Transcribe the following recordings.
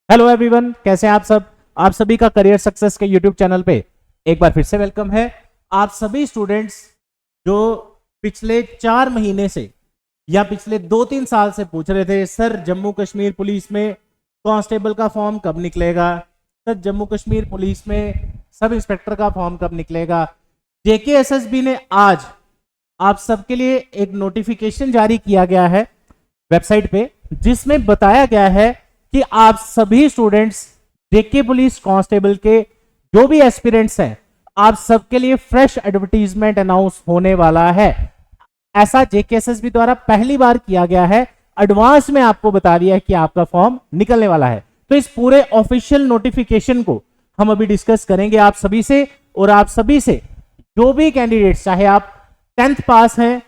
Hello everyone, कैसे हैं आप सब। आप सभी का करियर सक्सेस के यूट्यूब चैनल पे एक बार फिर से वेलकम है। आप सभी स्टूडेंट्स जो पिछले 4 महीने से या पिछले 2-3 साल से पूछ रहे थे, सर जम्मू कश्मीर पुलिस में कांस्टेबल का फॉर्म कब निकलेगा, सर जम्मू कश्मीर पुलिस में सब इंस्पेक्टर का फॉर्म कब निकलेगा। जेकेएसएसबी ने आज आप सबके लिए एक नोटिफिकेशन जारी किया गया है वेबसाइट पे, जिसमें बताया गया है कि आप सभी स्टूडेंट्स जेके पुलिस कांस्टेबल के जो भी एस्पिरेंट्स हैं, आप सबके लिए फ्रेश एडवर्टीजमेंट अनाउंस होने वाला है। ऐसा जेकेएसएसबी द्वारा पहली बार किया गया है। एडवांस में आपको बता दिया है कि आपका फॉर्म निकलने वाला है। तो इस पूरे ऑफिशियल नोटिफिकेशन को हम अभी डिस्कस करेंगे आप सभी से, और आप सभी से जो भी कैंडिडेट्स, चाहे आप 10th पास हैं,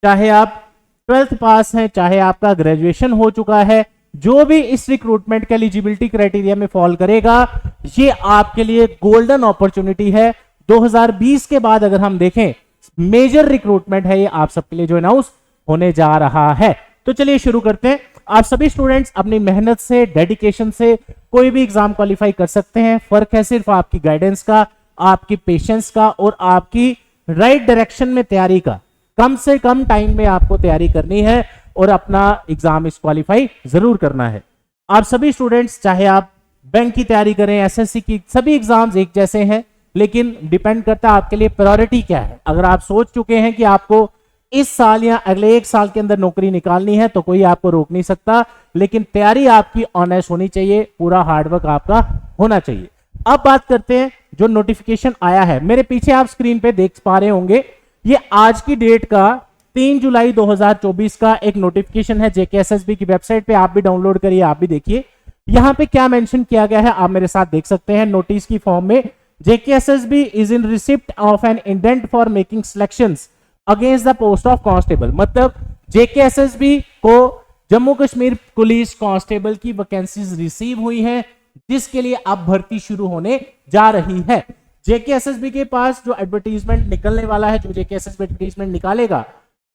चाहे आप 12th पास हैं, चाहे आपका ग्रेजुएशन हो चुका है, जो भी इस रिक्रूटमेंट के एलिजिबिलिटी क्राइटेरिया में फॉल करेगा, ये आपके लिए गोल्डन अपॉर्चुनिटी है। 2020 के बाद अगर हम देखें, मेजर रिक्रूटमेंट है ये आप सबके लिए जो अनाउंस होने जा रहा है। तो चलिए शुरू करते हैं। आप सभी स्टूडेंट्स अपनी मेहनत से, डेडिकेशन से कोई भी एग्जाम क्वालिफाई कर सकते हैं। फर्क है सिर्फ आपकी गाइडेंस का, आपकी पेशेंस का और आपकी राइट डायरेक्शन में तैयारी का। कम से कम टाइम में आपको तैयारी करनी है और अपना एग्जाम इस क्वालिफाई जरूर करना है। आप सभी स्टूडेंट्स, चाहे आप बैंक की तैयारी करें, एसएससी की, सभी एग्जाम्स एक जैसे हैं, लेकिन डिपेंड करता है आपके लिए प्रायोरिटी क्या है। अगर आप सोच चुके हैं कि आपको इस साल या अगले 1 साल के अंदर नौकरी निकालनी है, तो कोई आपको रोक नहीं सकता, लेकिन तैयारी आपकी ऑनेस्ट होनी चाहिए, पूरा हार्डवर्क आपका होना चाहिए। अब बात करते हैं जो नोटिफिकेशन आया है। मेरे पीछे आप स्क्रीन पे देख पा रहे होंगे, ये आज की डेट का 3 जुलाई 2024 का एक नोटिफिकेशन है जेकेएसएसबी की वेबसाइट पे। आप भी डाउनलोड करिए, आप भी देखिए। यहां पे क्या मेंशन किया गया है आप मेरे साथ देख सकते हैं। नोटिस की फॉर्म में, JKSSB is in receipt of an indent for making selections against the post of constable. मतलब जेकेएसएसबी को जम्मू कश्मीर पुलिस कांस्टेबल की वैकेंसीज रिसीव हुई हैं, जिसके लिए अब भर्ती शुरू होने जा रही है। जेकेएसएसबी के पास जो एडवर्टीजमेंट निकलने वाला है, जो जेकेएसएसबी एडवर्टीजमेंट निकालेगा,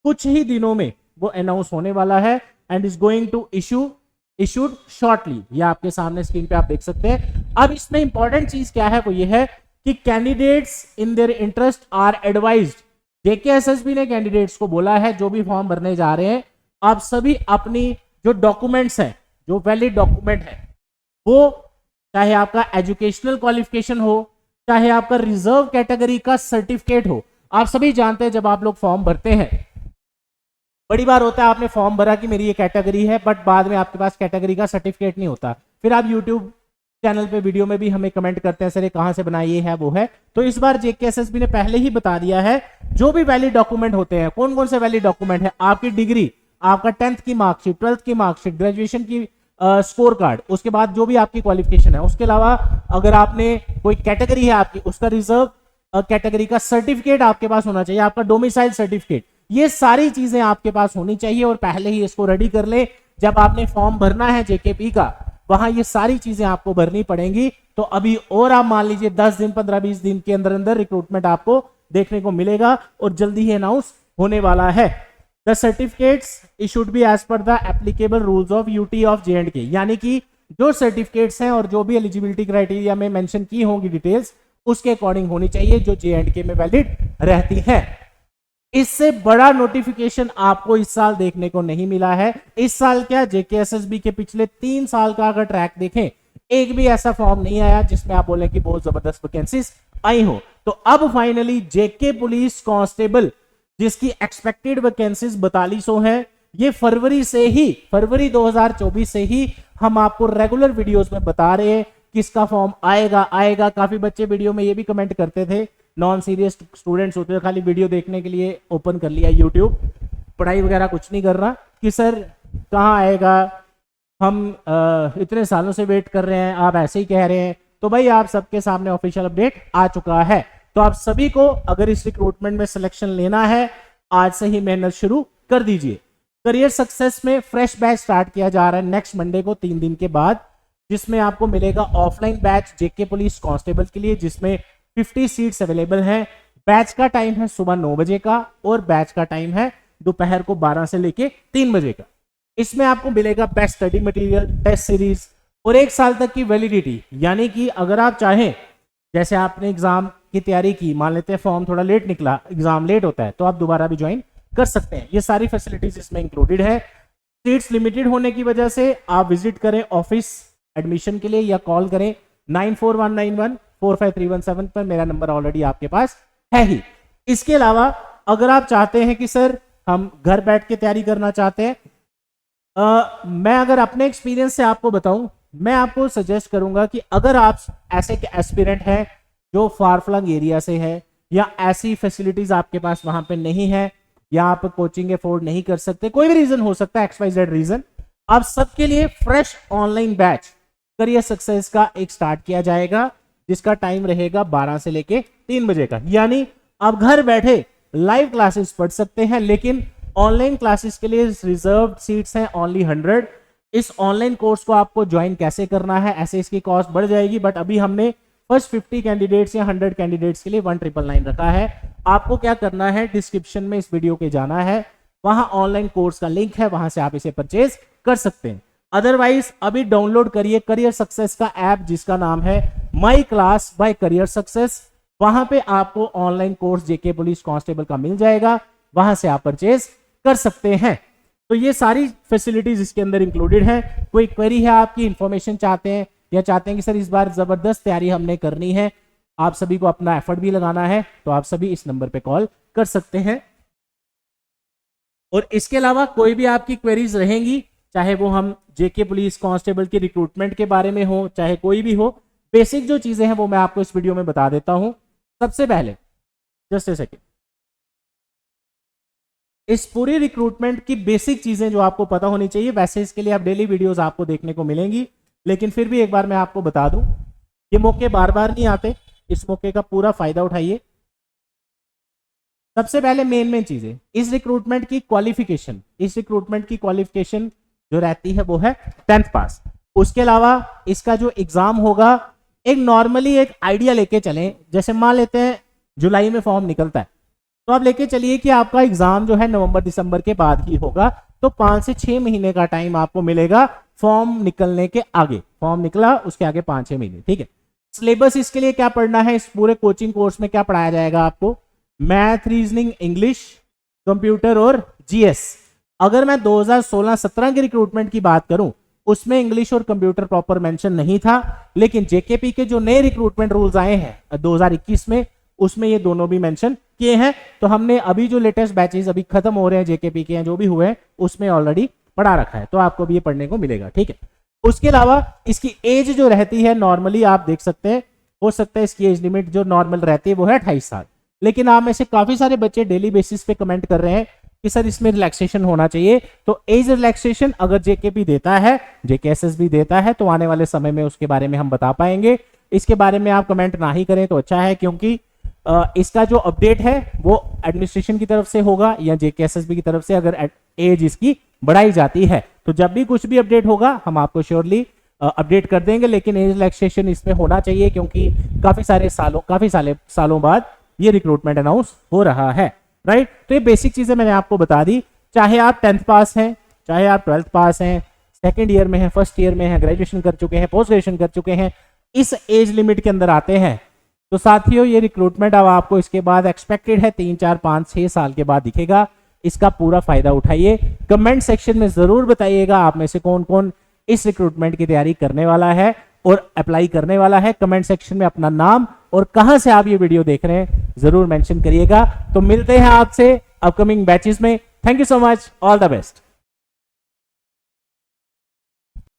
कुछ ही दिनों में वो अनाउंस होने वाला है and is going to issued shortly. ये आपके सामने स्क्रीन पे आप देख सकते हैं। अब इसमें इंपॉर्टेंट चीज क्या है, वो ये है कि candidates in their interest are advised. JKSSB ने कैंडिडेट्स को बोला है, जो भी फॉर्म भरने जा रहे हैं, आप सभी अपनी जो डॉक्यूमेंट्स हैं, जो वैलिड डॉक्यूमेंट है, वो चाहे आपका एजुकेशनल क्वालिफिकेशन हो, चाहे आपका रिजर्व कैटेगरी का सर्टिफिकेट हो। आप सभी जानते हैं जब आप लोग फॉर्म भरते हैं, बड़ी बार होता है आपने फॉर्म भरा कि मेरी ये कैटेगरी है, बट बाद में आपके पास कैटेगरी का सर्टिफिकेट नहीं होता। फिर आप यूट्यूब चैनल पे वीडियो में भी हमें कमेंट करते हैं, सर ये कहां से बनाई, ये है वो है। तो इस बार जेकेएसएसबी ने पहले ही बता दिया है, जो भी वैलिड डॉक्यूमेंट होते हैं, कौन कौन से वैलिड डॉक्यूमेंट है, आपकी डिग्री, आपका 10th की मार्कशीट, 12th की मार्कशीट, ग्रेजुएशन की स्कोर कार्ड, उसके बाद जो भी आपकी क्वालिफिकेशन है, उसके अलावा अगर आपने कोई कैटेगरी है आपकी, उसका रिजर्व कैटेगरी का सर्टिफिकेट आपके पास होना चाहिए, आपका डोमिसाइल सर्टिफिकेट, ये सारी चीजें आपके पास होनी चाहिए और पहले ही इसको रेडी कर ले। जब आपने फॉर्म भरना है जेकेपी का, वहां ये सारी चीजें आपको भरनी पड़ेंगी। तो अभी और आप मान लीजिए 10 दिन, 15-20 दिन के अंदर अंदर रिक्रूटमेंट आपको देखने को मिलेगा और जल्दी ही अनाउंस होने वाला है। The certificates issued be as per the applicable rules of UT of J&K, यानी कि जो सर्टिफिकेट्स हैं और जो भी एलिजिबिलिटी क्राइटेरिया में मेंशन की होंगी डिटेल्स, उसके अकॉर्डिंग होनी चाहिए, जो जे&के में वैलिड रहती है। इससे बड़ा नोटिफिकेशन आपको इस साल देखने को नहीं मिला है। इस साल क्या, जेकेएसएसबी के पिछले 3 साल का अगर ट्रैक देखें, एक भी ऐसा फॉर्म नहीं आया जिसमें आप बोलें कि बहुत जबरदस्त वैकेंसीज आई हो। तो अब फाइनली जेके पुलिस कांस्टेबल, जिसकी एक्सपेक्टेड वैकेंसीज 4200 है, ये फरवरी 2024 से ही हम आपको रेगुलर वीडियोस में बता रहे हैं किसका फॉर्म आएगा। काफी बच्चे वीडियो में ये भी कमेंट करते थे, नॉन सीरियस स्टूडेंट्स होते थे, खाली वीडियो देखने के लिए ओपन कर लिया यूट्यूब, पढ़ाई वगैरह कुछ नहीं कर रहा, कि सर कहाँ आएगा, हम इतने सालों से वेट कर रहे हैं, आप ऐसे ही कह रहे हैं। तो भाई आप सबके सामने ऑफिशियल अपडेट आ चुका है। तो आप सभी को अगर इस रिक्रूटमेंट में सिलेक्शन लेना है, आज से ही मेहनत शुरू कर दीजिए। करियर सक्सेस में फ्रेश बैच स्टार्ट किया जा रहा है नेक्स्ट मंडे को, 3 दिन के बाद, जिसमें आपको मिलेगा ऑफलाइन बैच जेके पुलिस कांस्टेबल के लिए, जिसमें 50 सीट्स अवेलेबल हैं। बैच का टाइम है सुबह 9 बजे का और बैच का टाइम है दोपहर को 12 से लेके 3 बजे का। इसमें आपको मिलेगा best study material, test series, और 1 साल तक की वैलिडिटी, यानी कि अगर आप चाहें, जैसे आपने एग्जाम की तैयारी की, मान लेते हैं फॉर्म थोड़ा लेट निकला, एग्जाम लेट होता है, तो आप दोबारा भी ज्वाइन कर सकते हैं। ये सारी फैसिलिटीज इसमें इंक्लूडेड है। सीट्स लिमिटेड होने की वजह से आप विजिट करें ऑफिस एडमिशन के लिए या कॉल करें 9419145317 पर, मेरा नंबर ऑलरेडी आपके पास है ही। इसके अलावा अगर आप चाहते हैं कि सर हम घर बैठ के तैयारी करना चाहते हैं, मैं अगर अपने एक्सपीरियंस से आपको बताऊं, मैं आपको सजेस्ट करूंगा कि अगर आप ऐसे के एस्पिरेंट हैं जो फार फ्लंग एरिया से है, या ऐसी फैसिलिटीज आपके पास वहां पे नहीं है, या आप कोचिंग अफोर्ड नहीं कर सकते, कोई भी रीजन हो सकता है, XYZ रीजन, आप सबके लिए fresh online batch career success का एक स्टार्ट किया जाएगा, जिसका टाइम रहेगा 12 से लेके 3 बजे का। यानी आप घर बैठे लाइव क्लासेस पढ़ सकते हैं, लेकिन ऑनलाइन क्लासेस के लिए रिजर्व्ड सीट्स हैं ओनली 100। इस ऑनलाइन कोर्स को आपको ज्वाइन कैसे करना है, ऐसे इसकी कॉस्ट बढ़ जाएगी, बट अभी हमने फर्स्ट 50 कैंडिडेट्स या 100 कैंडिडेट्स के लिए 1999 रखा है। आपको क्या करना है, डिस्क्रिप्शन में इस वीडियो के जाना है, वहां ऑनलाइन कोर्स का लिंक है, वहां से आप इसे परचेज कर सकते हैं। अदरवाइज अभी डाउनलोड करिए करियर सक्सेस का ऐप, जिसका नाम है My Class by Career Success. वहां पे आपको online course JK police constable का मिल जाएगा, वहां से आप परचेज कर सकते हैं। तो ये सारी फैसिलिटीज इसके अंदर इंक्लूडेड है। कोई क्वेरी है आपकी, इंफॉर्मेशन चाहते हैं, या चाहते हैं कि सर इस बार जबरदस्त तैयारी हमने करनी है, आप सभी को अपना एफर्ट भी लगाना है, तो आप सभी इस नंबर पे कॉल कर सकते हैं। और इसके अलावा कोई भी आपकी क्वेरीज रहेंगी, चाहे वो हम जेके पुलिस कांस्टेबल के रिक्रूटमेंट के बारे में हो, चाहे कोई भी हो, बेसिक जो चीजें हैं वो मैं आपको इस वीडियो में बता देता हूं। सबसे पहले जस्ट ए सेकेंड, इस पूरी रिक्रूटमेंट की बेसिक चीजें जो आपको पता होनी चाहिए, वैसे इसके लिए आप डेली वीडियोस आपको देखने को मिलेंगी, लेकिन फिर भी एक बार मैं आपको बता दूं, ये मौके बार बार नहीं आते, इस मौके का पूरा फायदा उठाइए। सबसे पहले मेन चीजें, इस रिक्रूटमेंट की क्वालिफिकेशन, जो रहती है वो है 10th पास। उसके अलावा इसका जो एग्जाम होगा, एक नॉर्मली एक आइडिया लेके चलें, जैसे मान लेते हैं जुलाई में फॉर्म निकलता है, तो आप लेके चलिए कि आपका एग्जाम जो है नवंबर दिसंबर के बाद ही होगा, तो 5 से 6 महीने का टाइम आपको मिलेगा फॉर्म निकलने के आगे। फॉर्म निकला उसके आगे 5-6 महीने, ठीक है। सिलेबस इसके लिए क्या पढ़ना है, इस पूरे कोचिंग कोर्स में क्या पढ़ाया जाएगा आपको, मैथ, रीजनिंग, इंग्लिश, कंप्यूटर और जीएस। अगर मैं 2016-17 के रिक्रूटमेंट की बात करूं, उसमें इंग्लिश और कंप्यूटर प्रॉपर मेंशन नहीं था, लेकिन जेकेपी के जो नए रिक्रूटमेंट रूल्स आए हैं 2021 में, उसमें ये दोनों भी मेंशन किए हैं। तो हमने अभी जो लेटेस्ट बैचेस अभी खत्म हो रहे हैं जेकेपी के हैं, जो भी हुए हैं, उसमें ऑलरेडी पढ़ा रखा है, तो आपको भी ये पढ़ने को मिलेगा, ठीक है। उसके अलावा इसकी एज जो रहती है नॉर्मली आप देख सकते हैं, हो सकता है इसकी एज लिमिट जो नॉर्मल रहती है वो है 28 साल, लेकिन आप में से काफी सारे बच्चे डेली बेसिस पे कमेंट कर रहे हैं कि सर इसमें रिलैक्सेशन होना चाहिए। तो एज रिलैक्सेशन अगर जेकेपी देता है, जेकेएसएस भी देता है, तो आने वाले समय में उसके बारे में हम बता पाएंगे। इसके बारे में आप कमेंट ना ही करें तो अच्छा है, क्योंकि इसका जो अपडेट है वो एडमिनिस्ट्रेशन की तरफ से होगा या जेकेएसएसबी की तरफ से, अगर एज इसकी बढ़ाई जाती है तो जब भी कुछ भी अपडेट होगा हम आपको श्योरली अपडेट कर देंगे। लेकिन एज रिलैक्सेशन इसमें होना चाहिए, क्योंकि काफी सालों बाद ये रिक्रूटमेंट अनाउंस हो रहा है, राइट। तो ये बेसिक चीजें मैंने आपको बता दी। चाहे आप 10th पास हैं, चाहे आप 12th पास हैं, सेकेंड ईयर में हैं, फर्स्ट ईयर में हैं, ग्रेजुएशन कर चुके हैं, पोस्ट ग्रेजुएशन कर चुके हैं, इस एज लिमिट के अंदर आते हैं, तो साथियों ये रिक्रूटमेंट अब आपको इसके बाद एक्सपेक्टेड है 3, 4, 5, 6 साल के बाद दिखेगा। इसका पूरा फायदा उठाइए। कमेंट सेक्शन में जरूर बताइएगा आप में से कौन कौन इस रिक्रूटमेंट की तैयारी करने वाला है और अप्लाई करने वाला है। कमेंट सेक्शन में अपना नाम और कहां से आप ये वीडियो देख रहे हैं जरूर मेंशन करिएगा। तो मिलते हैं आपसे अपकमिंग बैचेस में। Thank you so much, all the best.